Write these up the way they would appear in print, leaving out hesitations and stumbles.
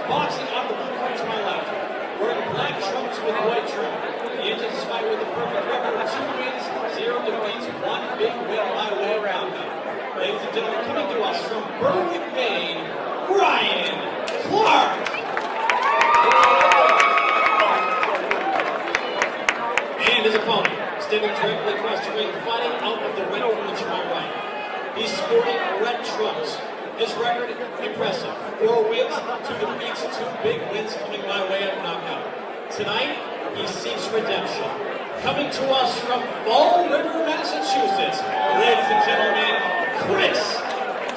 Boxing on the blue corner to my left. Wearing black trunks with white trim. He enters this fight with a perfect record of 2 wins, 0 defeats, 1 big win by way around him. Ladies and gentlemen, coming to us from Berwick, Maine, Ryan Clark. And his opponent, standing directly across the ring, fighting out of the red corner to my right. He's sporting red trunks. His record, impressive. 4 wins, 2 defeats, 2 big wins coming my way of knockout. Tonight, he seeks redemption. Coming to us from Fall River, Massachusetts, ladies and gentlemen, Kris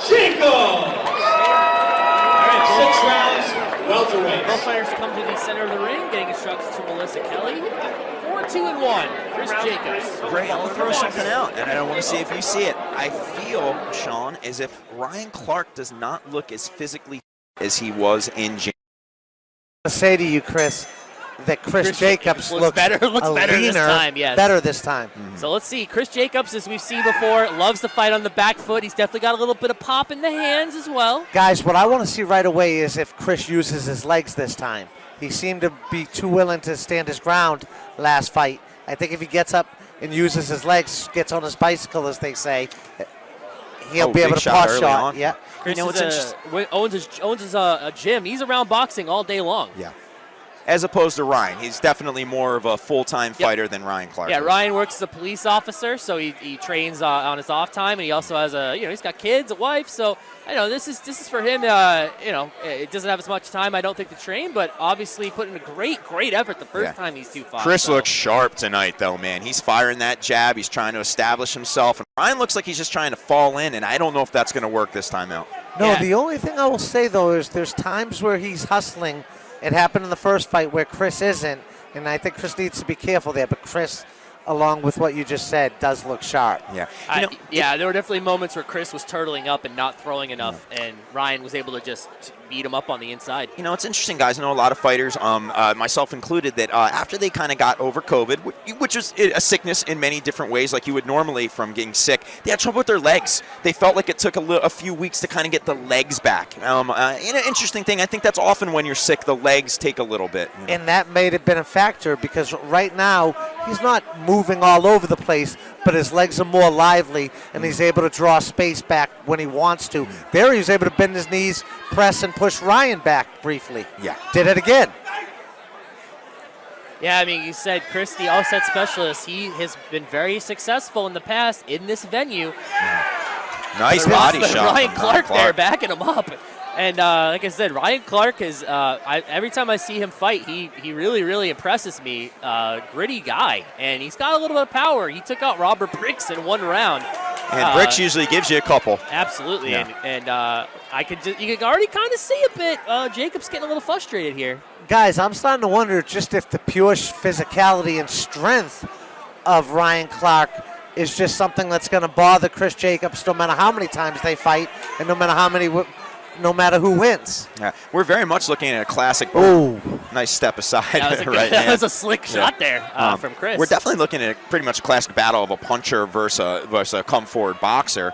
Jacobs. All right, 6 rounds, welterweight. Both fighters come to the center of the ring, getting instructions from Melissa Kelly. 4-2-1, Kris Jacobs. Great, I'll throw something out, and I don't want to see if you see it. I feel, Sean, as if Ryan Clark does not look as physically as he was in January. I say to you, Kris, that Kris Jacobs looks better this time, yes. Better this time. So let's see. Kris Jacobs, as we've seen before, loves to fight on the back foot. He's definitely got a little bit of pop in the hands as well. Guys, what I want to see right away is if Kris uses his legs this time. He seemed to be too willing to stand his ground last fight. I think if he gets up and uses his legs, gets on his bicycle, as they say, he'll be able to pause shot. Yeah. Kris owns a gym. He's around boxing all day long. Yeah. As opposed to Ryan. He's definitely more of a full-time fighter than Ryan Clark. Yeah, Ryan works as a police officer, so he trains on his off time, and he also has he's got kids, a wife, so I know this is for him. It doesn't have as much time, I don't think, to train, but obviously put in a great effort the first time these two fought. Kris looks sharp tonight, though, man. He's firing that jab. He's trying to establish himself, and Ryan looks like he's just trying to fall in, and I don't know if that's going to work this time out. No, the only thing I will say, though, is there's times where he's hustling. It happened in the first fight where Kris isn't, and I think Kris needs to be careful there. But Kris, along with what you just said, does look sharp. Yeah, there were definitely moments where Kris was turtling up and not throwing enough, and Ryan was able to just beat him up on the inside. You know, it's interesting, guys. I know a lot of fighters, myself included, that after they kind of got over COVID, which is a sickness in many different ways, like you would normally from getting sick, they had trouble with their legs. They felt like it took a few weeks to kind of get the legs back. An interesting thing, I think that's often when you're sick, the legs take a little bit. You know? And that may have been a factor because right now he's not moving all over the place, but his legs are more lively, and he's able to draw space back when he wants to. There he was able to bend his knees, press, and push Ryan back briefly. Yeah. Did it again. Yeah, I mean, you said Kris, the offset specialist, he has been very successful in the past in this venue. Nice body shot. Ryan Clark there backing him up. And like I said, Ryan Clark is, every time I see him fight, he really impresses me. Gritty guy, and he's got a little bit of power. He took out Robert Bricks in 1 round. And Bricks usually gives you a couple. Absolutely, and you can already kind of see a bit. Jacobs getting a little frustrated here. Guys, I'm starting to wonder just if the pure physicality and strength of Ryan Clark is just something that's going to bother Kris Jacobs no matter how many times they fight and no matter who wins. Yeah, we're very much looking at a classic. Ooh. Nice step aside. That was a slick shot there from Kris. We're definitely looking at pretty much a classic battle of a puncher versus a come-forward boxer.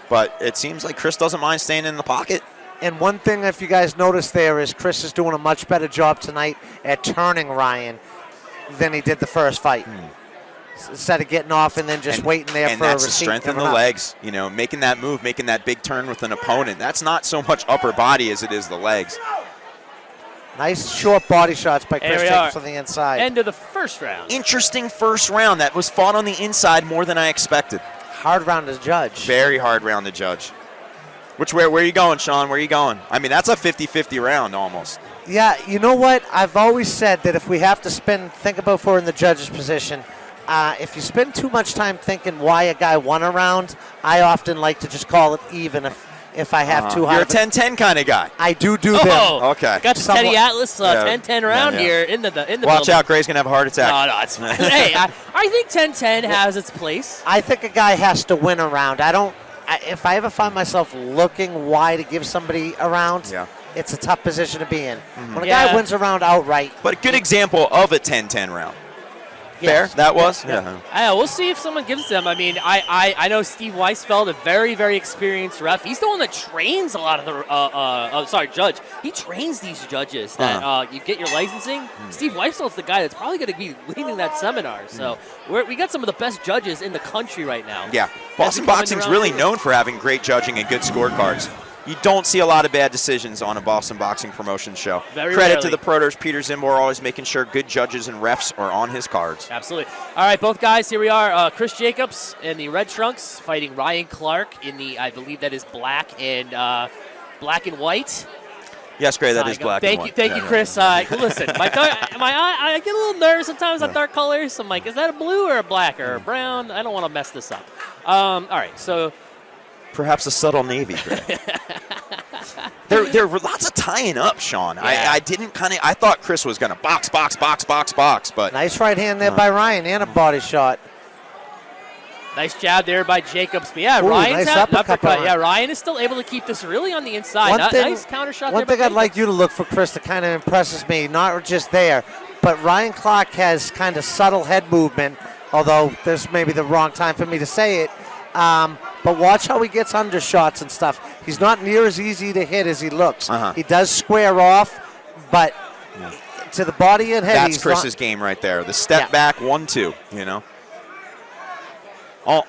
But it seems like Kris doesn't mind staying in the pocket. And one thing, if you guys notice there, is Kris is doing a much better job tonight at turning Ryan than he did the first fight. Instead of getting off and then just waiting there for a receipt. And that's the strength in the legs. You know, making that move, making that big turn with an opponent. That's not so much upper body as it is the legs. Nice short body shots by Kris Jacobs on the inside. End of the first round. Interesting first round. That was fought on the inside more than I expected. Hard round to judge. Very hard round to judge. Where are you going, Sean? Where are you going? I mean, that's a 50-50 round almost. Yeah, you know what? I've always said that if we have to think about for in the judge's position, if you spend too much time thinking why a guy won a round, I often like to just call it even if I have too high. You're a 10-10 kind of guy. I do them. Okay. Got the Teddy Atlas 10-10 round here in the Watch out, Gray's going to have a heart attack. No, it's fine. Hey, I think 10-10 has its place. I think a guy has to win a round. If I ever find myself looking why to give somebody a round, it's a tough position to be in. When a guy wins a round outright. But a good example of a 10-10 round. fair that was. Yeah. We'll see if someone gives them. I mean, I know Steve Weisfeld, a very, very experienced ref. He's the one that trains a lot of the judge. He trains these judges that you get your licensing. Steve Weisfeld's the guy that's probably going to be leading that seminar. So we got some of the best judges in the country right now. Yeah, Boston Boxing's really known for having great judging and good scorecards. You don't see a lot of bad decisions on a Boston Boxing Promotions show. Very Credit rarely. to the Protors, Peter Zimbor, always making sure good judges and refs are on his cards. Absolutely. All right, both guys, here we are. Kris Jacobs in the red trunks fighting Ryan Clark in the, I believe that is black and white. Yes, Gray, that is black and white. Thank you, Kris. Listen, I get a little nervous sometimes on dark colors. I'm like, is that a blue or a black or a brown? I don't want to mess this up. All right, so. Perhaps a subtle navy gray. There were lots of tying up, Sean. Yeah. I thought Kris was going to box, but. Nice right hand there by Ryan and a body shot. Nice jab there by Jacobs. But yeah, Ooh, Ryan's nice uppercut. Yeah, Ryan is still able to keep this really on the inside. Nice counter shot there. One thing I'd like you to look for, Kris, that kind of impresses me, not just there, but Ryan Clark has kind of subtle head movement, although this may be the wrong time for me to say it. But watch how he gets undershots and stuff. He's not near as easy to hit as he looks. He does square off, but to the body and head, that's Chris's game right there. The step back, 1-2. You know,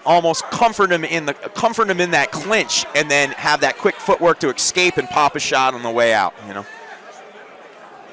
almost comfort him in that clinch, and then have that quick footwork to escape and pop a shot on the way out. You know,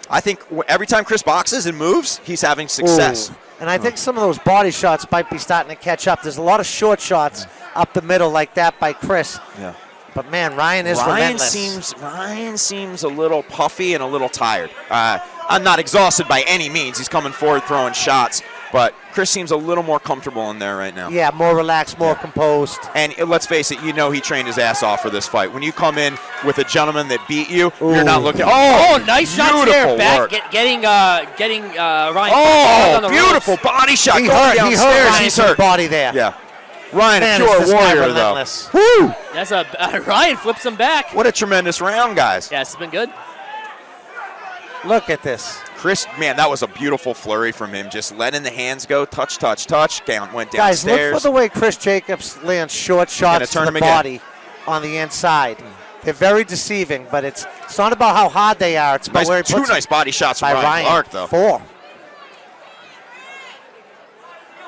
I think every time Kris boxes and moves, he's having success. Ooh. And I think some of those body shots might be starting to catch up. There's a lot of short shots up the middle like that by Kris. Yeah. But, man, Ryan is relentless. Ryan seems a little puffy and a little tired. I'm not exhausted by any means. He's coming forward throwing shots. But Kris seems a little more comfortable in there right now. Yeah, more relaxed, more composed. And let's face it, you know he trained his ass off for this fight. When you come in with a gentleman that beat you, you're not looking. Oh, nice shots there. Back, getting Ryan. Oh, beautiful body shot. He hurt Ryan's body there. Yeah. Ryan, Man, a pure warrior, though. Woo! That's Ryan flips him back. What a tremendous round, guys. Yeah, it's been good. Look at this. Kris, man, that was a beautiful flurry from him. Just letting the hands go, touch, went downstairs. Guys, look for the way Kris Jacobs lands short shots to the body on the inside. They're very deceiving, but it's not about how hard they are. It's about where he puts two nice body shots from Ryan Clark, though. 4.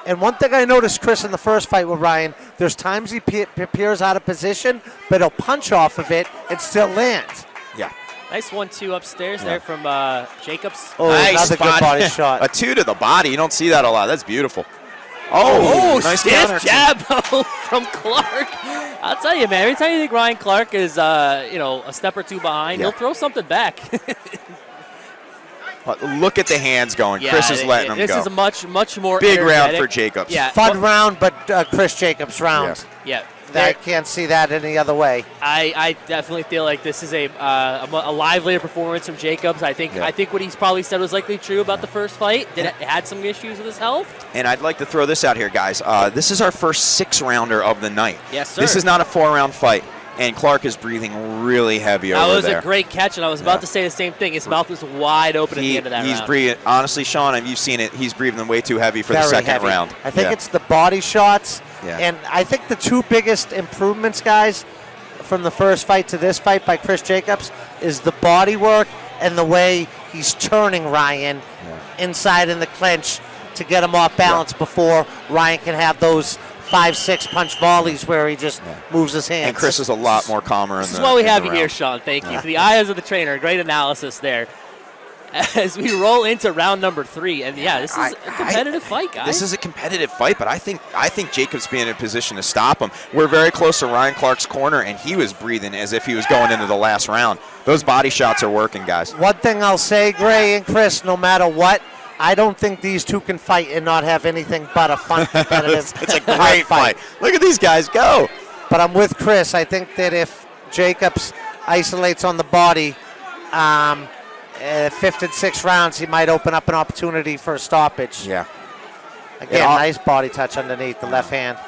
And one thing I noticed, Kris, in the first fight with Ryan, there's times he appears out of position, but he'll punch off of it and still land. Yeah. Nice 1-2 upstairs there from Jacobs. Oh, nice another good body shot. A 2 to the body. You don't see that a lot. That's beautiful. Oh, nice stiff jab from Clark. I'll tell you, man, every time you think Ryan Clark is, a step or two behind, he'll throw something back. But look at the hands going. Kris is letting them go. This is a much more big energetic round for Jacobs. Yeah. Fun round, but Kris Jacobs round. Yeah. I can't see that any other way. I definitely feel like this is a livelier performance from Jacobs. I think what he's probably said was likely true about the first fight. Had some issues with his health. And I'd like to throw this out here, guys. This is our first 6-rounder of the night. Yes, sir. This is not a 4-round fight. And Clark is breathing really heavy over there. That was a great catch, and I was about to say the same thing. His mouth was wide open at the end of that round. He's breathing. Honestly, Sean, have you seen it? He's breathing way too heavy for the second round. I think it's the body shots. Yeah. And I think the two biggest improvements, guys, from the first fight to this fight by Kris Jacobs is the body work and the way he's turning Ryan inside in the clinch to get him off balance before Ryan can have those 5-6 punch volleys where he just moves his hands. And Kris is a lot more calmer. This is why we have you here, Sean. Thank you. For the eyes of the trainer, great analysis there. As we roll into round number 3, and this is a competitive fight, guys. This is a competitive fight, but I think Jacobs being in a position to stop him. We're very close to Ryan Clark's corner, and he was breathing as if he was going into the last round. Those body shots are working, guys. One thing I'll say, Gray and Kris, no matter what, I don't think these two can fight and not have anything but a fun, competitive It's a great fight. Look at these guys go. But I'm with Kris. I think that if Jacobs isolates on the body, 5th and 6th rounds, he might open up an opportunity for a stoppage. Yeah. Again, nice body touch underneath the left hand.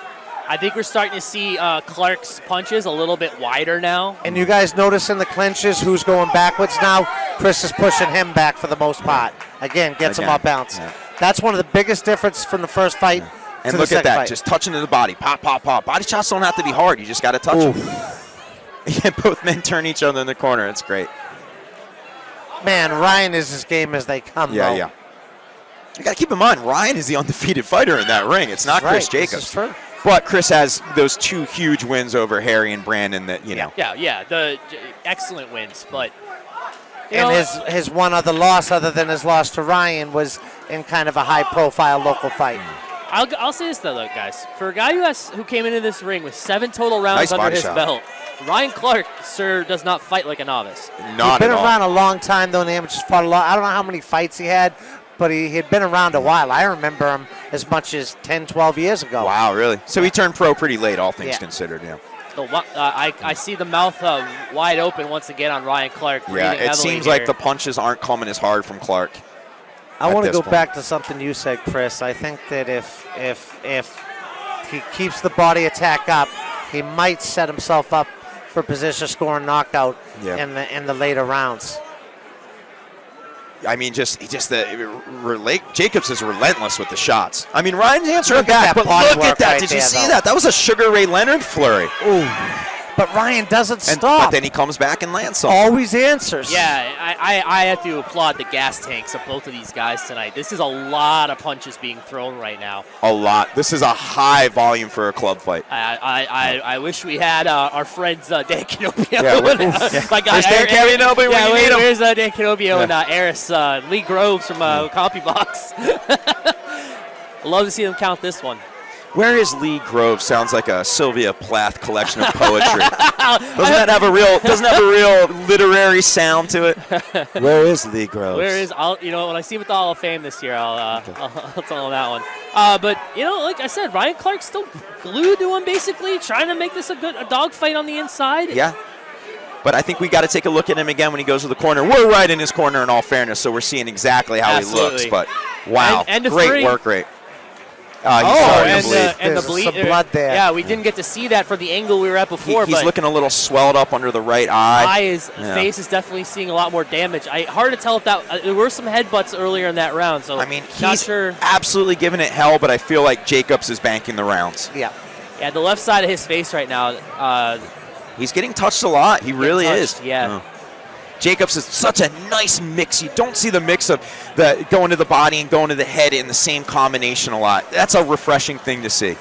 I think we're starting to see Clark's punches a little bit wider now. And you guys notice in the clinches who's going backwards now? Kris is pushing him back for the most part. Again, gets him off balance. Yeah. That's one of the biggest differences from the first fight And to look the at that, fight. just touching to the body. Pop, pop, pop. Body shots don't have to be hard. You just got to touch them. Yeah, both men turn each other in the corner. It's great. Man, Ryan is as game as they come, Yeah, though. yeah. You got to keep in mind, Ryan is the undefeated fighter in that ring. It's not Kris This Jacobs. is true. But Kris has those 2 huge wins over Harry and Brandon that, you know. Yeah, the excellent wins, but And his one other loss, other than his loss to Ryan, was in kind of a high-profile local fight. I'll say this though, guys. For a guy who came into this ring with 7 total rounds Nice under body his shot. belt, Ryan Clark, sir, does not fight like a novice. Not He's been at all. around a long time, though, in the amateurs. Fought a lot. I don't know how many fights he had, but he had been around a while. I remember him as much as 10, 12 years ago. Wow, really? So he turned pro pretty late, all things Yeah. considered, yeah. I see the mouth wide open once again on Ryan Clark. Yeah, breathing it heavily seems here. like the punches aren't coming as hard from Clark. I at want to this go point. back to something you said, Kris. I think that if he keeps the body attack up, he might set himself up for position score and knockout Yeah. in the later rounds. I mean, Jacobs is relentless with the shots. I mean, Ryan's answering Look at back, that but body look work at that. right Did you there, see though. that? That was a Sugar Ray Leonard flurry. Ooh. But Ryan doesn't And, stop. but then he comes back and lands something. Always answers. Yeah, I have to applaud the gas tanks of both of these guys tonight. This is a lot of punches being thrown right now. A lot. This is a high volume for a club fight. I wish we had our friends Dan Canobio. Yeah, My guy, Where's Dan Canobio when you need him? Where's Dan Canobio and Eris Lee Groves from CompuBox? I'd love to see them count this one. Where is Lee Grove? Sounds like a Sylvia Plath collection of poetry. Doesn't have a real literary sound to it? Where is Lee Grove? When I see him at the Hall of Fame this year, I'll tell him that one. But like I said, Ryan Clark's still glued to him, basically trying to make this a dog fight on the inside. Yeah. But I think we got to take a look at him again when he goes to the corner. We're right in his corner, in all fairness, so we're seeing exactly how Absolutely. he looks. But wow, And the great three. work rate. He's and starting to bleed. the There's bleed. some blood there. Yeah, we didn't get to see that from the angle we were at before. He's but looking a little swelled up under the right eye. face is definitely seeing a lot more damage. Hard to tell if that there were some headbutts earlier in that round. So I mean, not he's sure. absolutely giving it hell, but I feel like Jacobs is banking the rounds. Yeah. Yeah, the left side of his face right now. He's getting touched a lot. He really touched, is. yeah. Jacobs is such a nice mix. You don't see the mix of the going to the body and going to the head in the same combination a lot. That's a refreshing thing to see.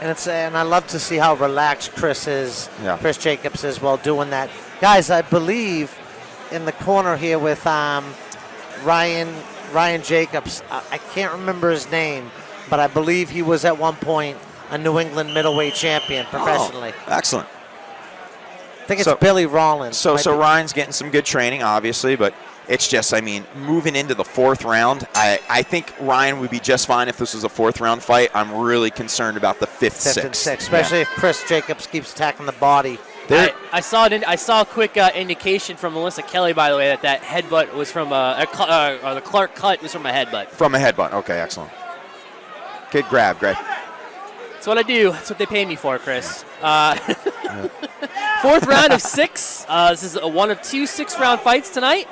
And I love to see how relaxed Kris is. Yeah. Kris Jacobs is while doing that. Guys, I believe in the corner here with Ryan Jacobs. I can't remember his name, but I believe he was at one point a New England middleweight champion professionally. Oh, excellent. I think it's Billy Rollins. So Might be- Ryan's getting some good training, obviously, but it's just, I mean, moving into the 4th round, I think Ryan would be just fine if this was a 4th round fight. I'm really concerned about the 5th, 5th 6th. and 6th, especially if Kris Jacobs keeps attacking the body. I saw a quick indication from Melissa Kelly, by the way, that headbutt was from the Clark cut was from a headbutt. From a headbutt. Okay, excellent. Good grab, Greg. That's what I do. That's what they pay me for, Kris. 4th round of 6. This is one of 2 6-round fights tonight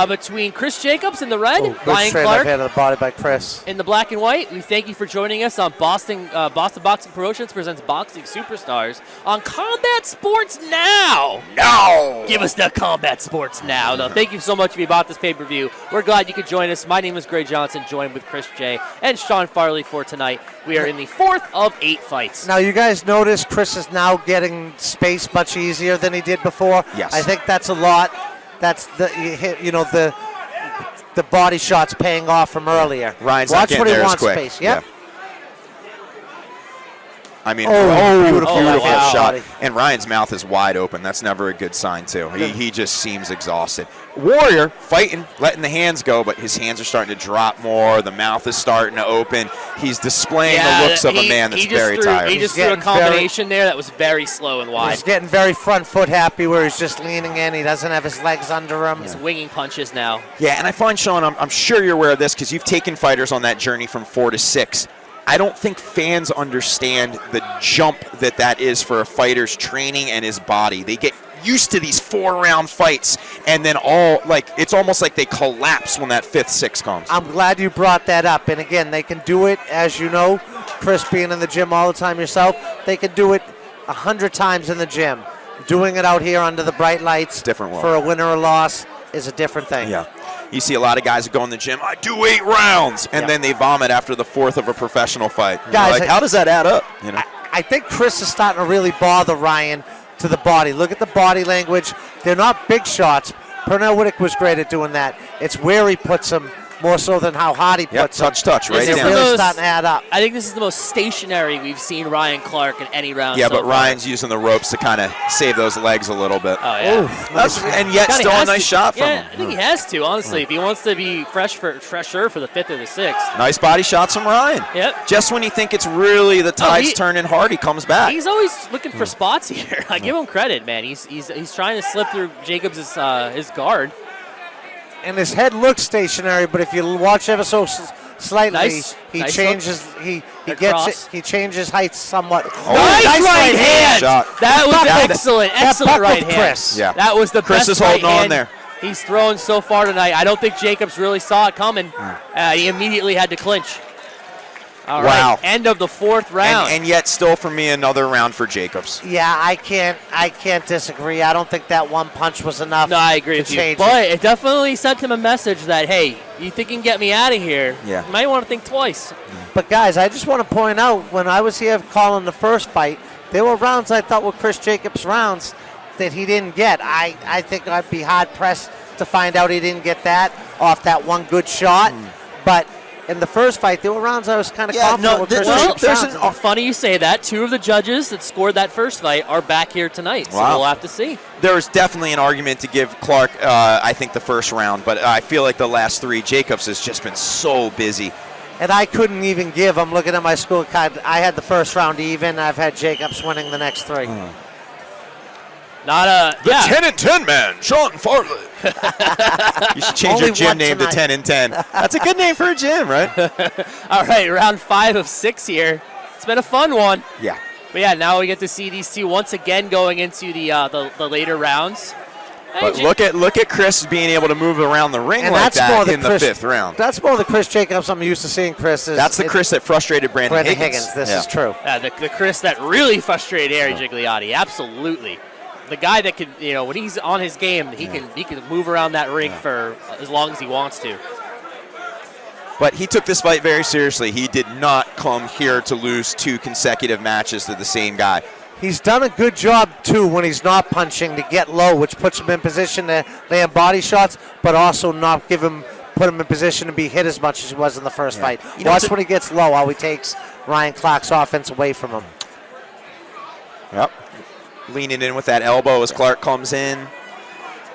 between Kris Jacobs in the red, Good Ryan straight Clark left hand of the body by Kris. in the black and white. We thank you for joining us on Boston Boxing Promotions presents Boxing Superstars on Combat Sports Now. No! Give us the Combat Sports Now. No, thank you so much if you bought this pay-per-view. We're glad you could join us. My name is Gray Johnson, joined with Chris J. and Sean Farley for tonight. We are in the 4th of 8 fights. Now, you guys notice Kris is now getting space much easier than he did before. Yes. I think that's a lot. That's the body shots paying off from earlier. Ryan's not Watch getting what he there as wants quick. space. Yep. Yeah. I mean, beautiful beautiful shot. body. And Ryan's mouth is wide open. That's never a good sign, too. He just seems exhausted. Warrior fighting, letting the hands go, but his hands are starting to drop more. The mouth is starting to open. He's displaying the looks of a man that's very tired. He just threw a combination there that was very slow and wide. He's getting very front foot happy where he's just leaning in. He doesn't have his legs under him. He's winging punches now. Yeah, and I find, Sean, I'm sure you're aware of this because you've taken fighters on that journey from 4 to 6. I don't think fans understand the jump that is for a fighter's training and his body. They get used to these 4-round fights, and then it's almost like they collapse when that 5th, 6th comes. I'm glad you brought that up. And again, they can do it, as you know, Kris being in the gym all the time yourself, they can do it 100 times in the gym. Doing it out here under the bright lights different world. For a win or a loss is a different thing. Yeah. You see a lot of guys that go in the gym, I do 8 rounds, and then they vomit after the 4th of a professional fight. Guys, how does that add up? I think Kris is starting to really bother Ryan to the body. Look at the body language. They're not big shots. Pernell Whitaker was great at doing that. It's where he puts them more so than how hard he puts them. Touch, right It's down. really starting to add up. I think this is the most stationary we've seen Ryan Clark in any round. Yeah, so but far. Ryan's using the ropes to kind of save those legs a little bit. Oh yeah. And yet Kinda still a has nice to. shot from him. I think he has to, honestly, if he wants to be fresher for the 5th or the 6th. Nice body shots from Ryan. Yep. Just when you think it's really the tide's turning hard, he comes back. He's always looking for spots here. I give him credit, man. He's trying to slip through Jacobs' his guard. And his head looks stationary, but if you watch ever so slightly, he nice changes. He Good gets cross. it. He changes height somewhat. Nice right hand. Shot. That was That- excellent buckled right hand. Chris. Yeah. That was the Kris best is holding right on hand there. he's thrown so far tonight. I don't think Jacobs really saw it coming. He immediately had to clinch. All Wow. right, end of the 4th round. And yet still for me another round for Jacobs. Yeah, I can't disagree. I don't think that one punch was enough. No, I agree to with you. change But it definitely sent him a message that, hey, you think you can get me out of here? Yeah. You might want to think twice. But guys, I just want to point out, when I was here calling the first fight, there were rounds I thought were Kris Jacobs rounds that he didn't get. I think I'd be hard pressed to find out he didn't get that off that one good shot. But in the first fight, there were rounds I was kind of confident with Kris Jacobs rounds. Funny you say that. 2 of the judges that scored that first fight are back here tonight, so Wow. we'll have to see. There's definitely an argument to give Clark, I think, the first round, but I feel like the last 3, Jacobs has just been so busy. And I couldn't even give. I'm looking at my scorecard. I had the first round even. I've had Jacobs winning the next 3. Not a The 10 and 10 man, Sean Farley. You should change Only your gym one name to tonight. 10 and 10. That's a good name for a gym, right? All right, round 5 of 6 here. It's been a fun one. Yeah. But yeah, now we get to see these two once again going into the later rounds. But look at Kris being able to move around the ring And like that's more that in the Kris, 5th round. That's more the Kris Jacobs I'm used to seeing. Kris is That's the Kris that frustrated Brandon Higgins. This is true. the Kris that really frustrated Harry Gigliotti. Absolutely. The guy that can, when he's on his game, he can move around that ring for as long as he wants to. But he took this fight very seriously. He did not come here to lose 2 consecutive matches to the same guy. He's done a good job, too, when he's not punching to get low, which puts him in position to land body shots, but also not put him in position to be hit as much as he was in the first fight. Watch when he gets low, how he takes Ryan Clark's offense away from him. Yep. Leaning in with that elbow as Clark comes in.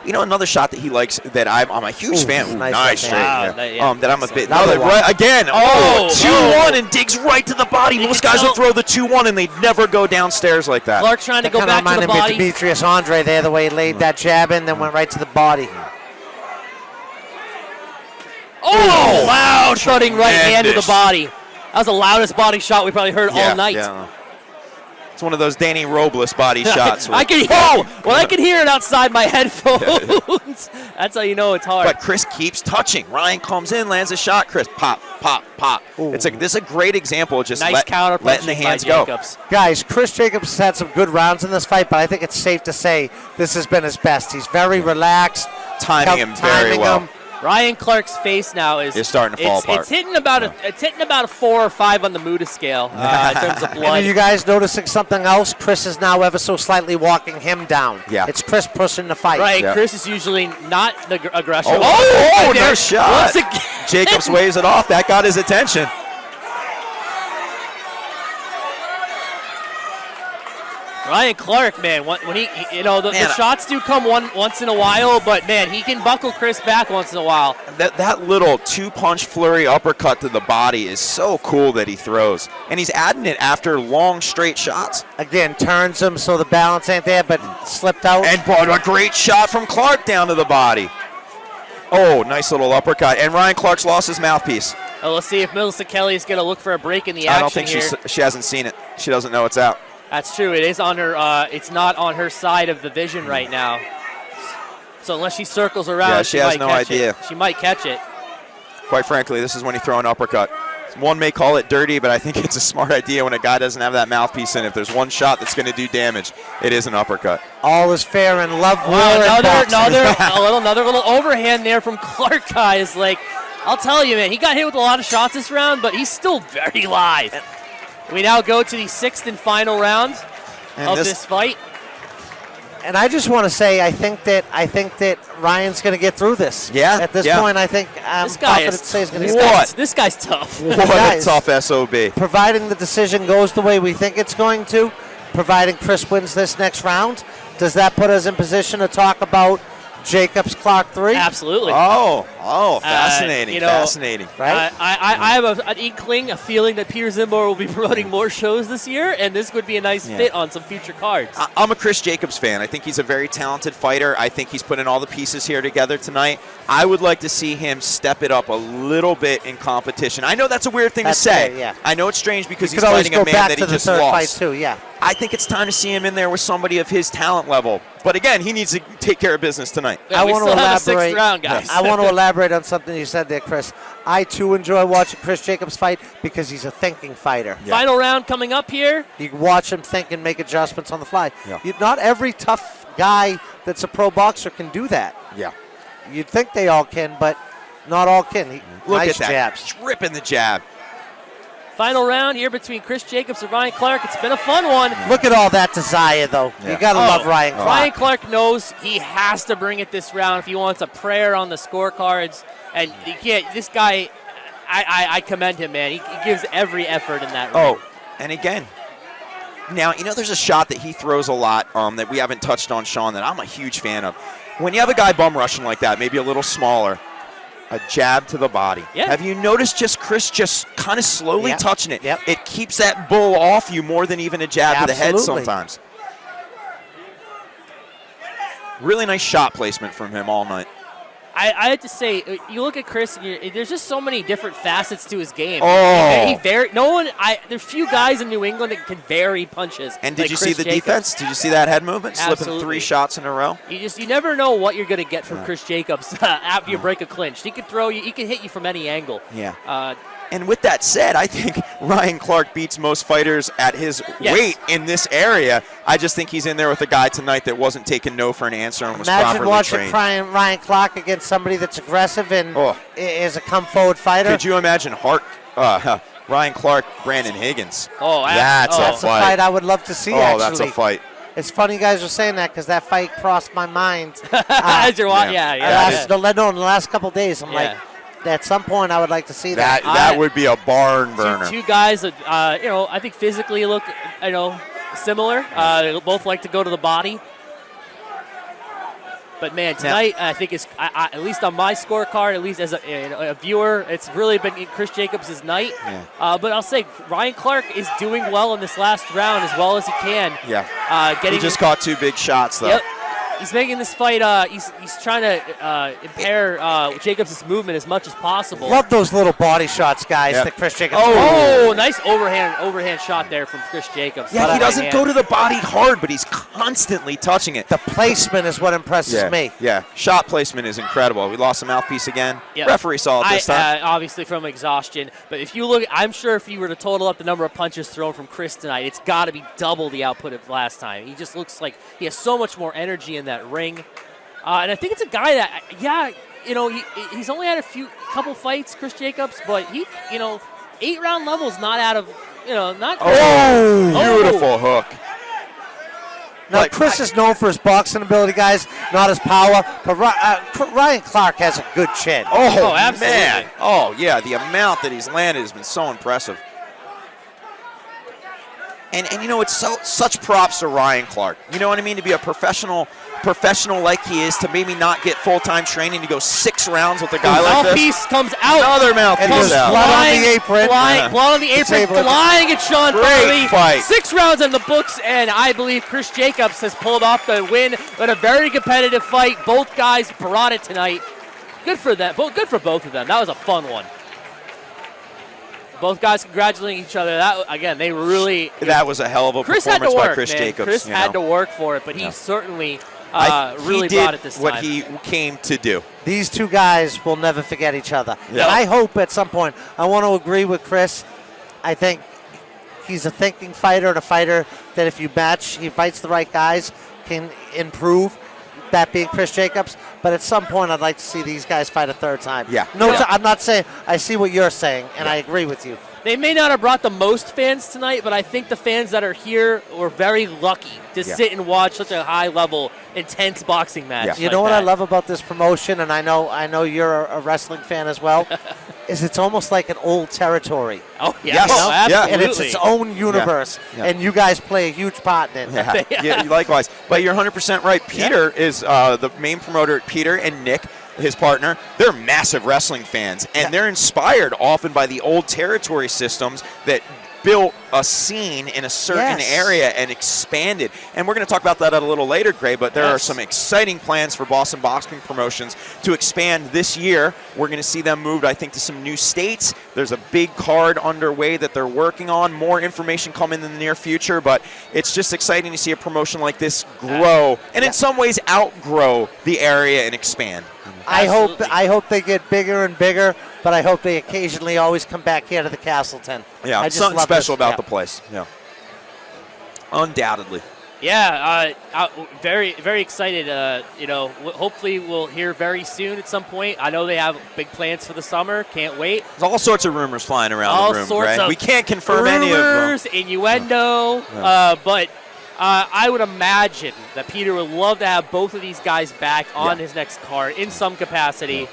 Another shot that he likes that I'm a huge fan. Ooh, nice straight. Wow, that I'm a bit. Another one. Right, again. Oh, 2-1 and digs right to the body. You Most can guys tell- will throw the 2-1 and they never go downstairs like that. Clark trying to go Kind of back to the reminded me of body. Demetrius Andre there, the way he laid that jab in, then went right to the body. Oh, loud thudding right hand to the Tremendous. body. That was the loudest body shot we probably heard all night. Yeah. It's one of those Danny Robles body shots. I can I can hear it outside my headphones. That's how you know it's hard. But Kris keeps touching. Ryan comes in, lands a shot. Kris, pop, pop, pop. This is a great example of just Nice counter letting the punching hands by go. Jacobs. Guys, Kris Jacobs has had some good rounds in this fight, but I think it's safe to say this has been his best. He's very relaxed. Timing him very well. Ryan Clark's face now is starting to fall apart. It's hitting about a 4 or 5 on the Muda scale in terms of And blood. are you guys noticing something else? Kris is now ever so slightly walking him down. Yeah. It's Kris pushing the fight. Right, Yeah. Kris is usually not the aggressor. Oh, there- nice shot. once again. Jacobs waves it off. That got his attention. Ryan Clark, man, when he the shots do come once in a while, but man, he can buckle Kris back once in a while. That little 2-punch flurry uppercut to the body is so cool that he throws. And he's adding it after long straight shots. Again, turns him so the balance ain't there, but slipped out. And brought a great shot from Clark down to the body. Oh, nice little uppercut. And Ryan Clark's lost his mouthpiece. Let's see if Melissa Kelly is going to look for a break in the action I don't think here. she hasn't seen it. She doesn't know it's out. That's true. It is on her. It's not on her side of the vision right now. So unless she circles around, Yeah, she has might no catch idea. It. She might catch it. Quite frankly, this is when you throw an uppercut. One may call it dirty, but I think it's a smart idea when a guy doesn't have that mouthpiece in. If there's one shot that's going to do damage, it is an uppercut. All is fair in love, war, Wow, and boxing. another little overhand there from Clark, guys. Like, I'll tell you, man, he got hit with a lot of shots this round, but he's still very live. We now go to the 6th and final round of this fight. And I just want to say, I think that Ryan's going to get through this. Yeah. At this yeah. point, I think this guy confident to say he's going to What? This guy's tough. What a tough SOB. Providing the decision goes the way we think it's going to, providing Kris wins this next round, does that put us in position to talk about Jacobs Clark 3? Absolutely. Oh, fascinating, fascinating. Right? I have an inkling, a feeling that Peter Zimbo will be promoting more shows this year, and this would be a nice fit on some future cards. I'm a Kris Jacobs fan. I think he's a very talented fighter. I think he's putting all the pieces here together tonight. I would like to see him step it up a little bit in competition. I know that's a weird thing to say. Fair, yeah. I know it's strange because You he's could always fighting go a man back that to he the just third fight lost. too, yeah. I think it's time to see him in there with somebody of his talent level. But again, he needs to take care of business tonight. Yeah, we want still to have a elaborate. 6th round, guys. I want to elaborate on something you said there, Kris. I too enjoy watching Kris Jacobs fight because he's a thinking fighter. Yeah. Final round coming up here. You can watch him think and make adjustments on the fly. Yeah. Not every tough guy that's a pro boxer can do that. Yeah. You'd think they all can, but not all can. Look Nice at that. jabs. Ripping the jab. Final round here between Kris Jacobs and Ryan Clark. It's been a fun one. Look at all that desire, though. Yeah. You got to love Ryan Clark. Ryan Clark knows he has to bring it this round if he wants a prayer on the scorecards. And you can't. This guy, I commend him, man. He gives every effort in that ring. Oh, and again, now, there's a shot that he throws a lot that we haven't touched on, Sean, that I'm a huge fan of. When you have a guy bum rushing like that, maybe a little smaller, a jab to the body. Yeah. Have you noticed Kris just kind of slowly touching it? Yep. It keeps that bull off you more than even a jab to the head Absolutely. sometimes. Really nice shot placement from him all night. I have to say, you look at Kris, and there's just so many different facets to his game. Oh. There's few guys in New England that can vary punches. And did like you Kris see the Jacobs. defense? Did you see that head movement? Slipping Absolutely. 3 shots in a row? You never know what you're going to get from Kris Jacobs after you break a clinch. He could throw you. He can hit you from any angle. Yeah. And with that said, I think Ryan Clark beats most fighters at his weight in this area. I just think he's in there with a guy tonight that wasn't taking no for an answer and was Imagine properly watching trained. Ryan Clark against somebody that's aggressive and is a come-forward fighter. Could you imagine Ryan Clark, Brandon Higgins? That's That's a fight I would love to see, actually. That's a fight. It's funny you guys were saying that because that fight crossed my mind. As you're watching, Yeah. yeah. In the last couple days, I'm like, at some point I would like to see that. That would be a barn burner. Two guys that, I think physically look, similar. They both like to go to the body. But, man, tonight I think it's, at least on my scorecard, at least as a viewer, it's really been Kris Jacobs' night. Yeah. But I'll say Ryan Clark is doing well in this last round as well as he can. Yeah. He just caught 2 big shots, though. Yep. He's making this fight, he's trying to impair Jacobs' movement as much as possible. Love those little body shots, guys, that Kris Jacobs Oh, nice overhand shot there from Kris Jacobs. Yeah, he doesn't go to the body hard, but he's constantly touching it. The placement is what impresses me. Yeah, shot placement is incredible. We lost the mouthpiece again. Yep. Referee saw it this time. Obviously from exhaustion. But if you look, I'm sure if you were to total up the number of punches thrown from Kris tonight, it's got to be double the output of last time. He just looks like he has so much more energy in that ring. And I think it's a guy that, he's only had a couple fights, Kris Jacobs, but he, 8-round level's not out of, not. Beautiful hook. Now, Kris is known for his boxing ability, guys, not his power. But Ryan Clark has a good chin. Oh, absolutely. man. Oh, yeah, the amount that he's landed has been so impressive. And it's such props to Ryan Clark. You know what I mean? To be a professional like he is, to maybe not get full-time training, to go 6 rounds with a guy like this. Mouthpiece comes out. Another mouthpiece out. Blood on the apron. Blood on the apron, flying at Sean Great Farley. fight. 6 rounds in the books, and I believe Kris Jacobs has pulled off the win. But a very competitive fight. Both guys brought it tonight. Good for them. Good for both of them. That was a fun one. both guys congratulating each other. That again, they really. That was a hell of a Chris had performance to work, by Chris man. Jacobs. Chris had to work for it, but he certainly really he did brought it this time. what he came to do. These two guys will never forget each other. Yeah. And I hope at some point, I want to agree with Chris. I think he's a thinking fighter and a fighter that if you match, he fights the right guys, can improve, that being Chris Jacobs. But at some point, I'd like to see these guys fight a third time. Yeah. I'm not saying, I see what you're saying, and I agree with you. They may not have brought the most fans tonight, but I think the fans that are here were very lucky to sit and watch such a high-level, intense boxing match. Yeah. You know what I love about this promotion, and I know you're a wrestling fan as well, is it's almost like an old territory. Oh, yeah. Yes. Oh, absolutely. And it's its own universe, Yeah. and you guys play a huge part in it. Yeah, likewise. But you're 100% right. Peter is the main promoter. Peter and Nick, his partner, they're massive wrestling fans, and they're inspired often by the old territory systems that built a scene in a certain area and expanded. And we're going to talk about that a little later, Gray, but there are some exciting plans for Boston Boxing Promotions to expand this year. We're going to see them moved, I think, to some new states. There's a big card underway that they're working on. More information coming in the near future, but it's just exciting to see a promotion like this grow and in some ways outgrow the area and expand. I hope they get bigger and bigger, but I hope they occasionally always come back here to the Castleton. Yeah, I just something love special this. about the place. Yeah, undoubtedly. Yeah, very, very excited. Hopefully we'll hear very soon at some point. I know they have big plans for the summer. Can't wait. There's all sorts of rumors flying around All the room, sorts Gray. of We can't confirm any of them. rumors, innuendo, but I would imagine that Peter would love to have both of these guys back on his next card in some capacity.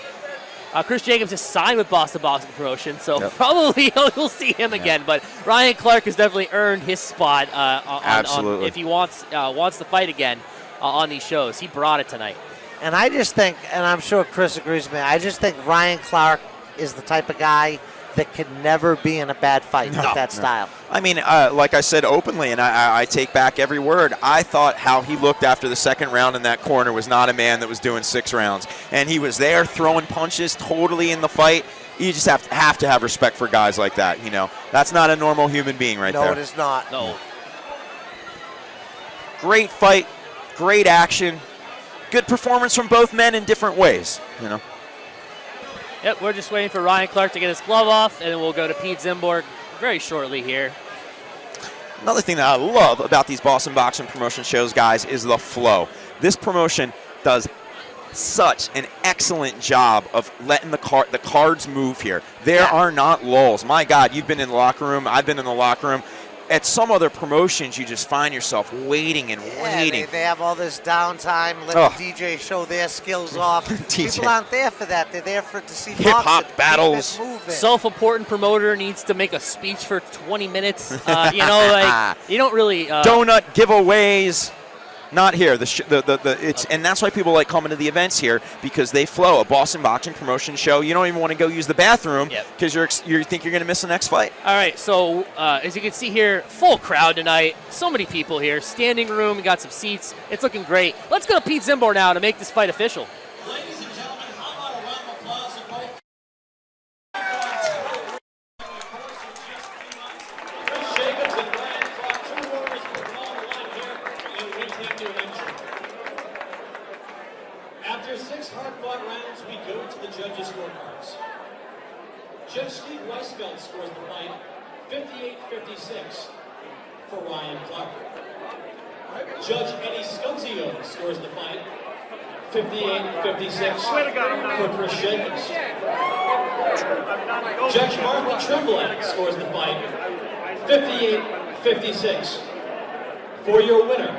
Chris Jacobs is signed with Boston Boxing Promotion, so probably you'll see him again. But Ryan Clark has definitely earned his spot on if he wants to fight again on these shows. He brought it tonight. And I just think, and I'm sure Chris agrees with me, I just think Ryan Clark is the type of guy that could never be in a bad fight with that style. I mean, like I said openly, and I take back every word, I thought how he looked after the second round in that corner was not a man that was doing 6 rounds. And he was there throwing punches totally in the fight. You just have to have respect for guys like that, you know. That's not a normal human being there. No, it is not. No. Great fight, great action, good performance from both men in different ways, you know. Yep, we're just waiting for Ryan Clark to get his glove off, and then we'll go to Pete Zimborg very shortly here. Another thing that I love about these Boston Boxing Promotion shows, guys, is the flow. This promotion does such an excellent job of letting the cards move here. There are not lulls. My God, you've been in the locker room. I've been in the locker room. At some other promotions, you just find yourself waiting and waiting. They have all this downtime, let the DJ show their skills off. People aren't there for that. They're there to see hip-hop battles. Self-important promoter needs to make a speech for 20 minutes. You don't really... Donut giveaways. Not here. And that's why people like coming to the events here, because they flow. A Boston Boxing Promotion show, you don't even want to go use the bathroom because you think you're going to miss the next fight. All right, so as you can see here, full crowd tonight. So many people here. Standing room, we got some seats. It's looking great. Let's go to Pete Zimborg now to make this fight official. Ladies and gentlemen, how about a round of applause for both? Chris Jacobs and Ryan Clark, 2 warriors put it on the line here in Winton, New Hampshire. After 6 hard-fought rounds, we go to the judges' scorecards. Judge Steve Weisfeld scores the fight 58-56 for Ryan Clark. Judge Eddie Scunzio scores the fight 58-56 for Chris Jacobs. Judge Martha Tremblay scores the fight 58-56 for your winner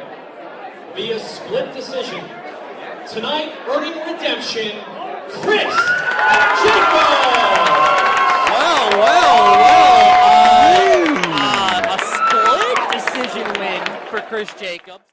via split decision. Tonight, earning redemption, Kris Jacobs! A split decision win for Chris Jacobs.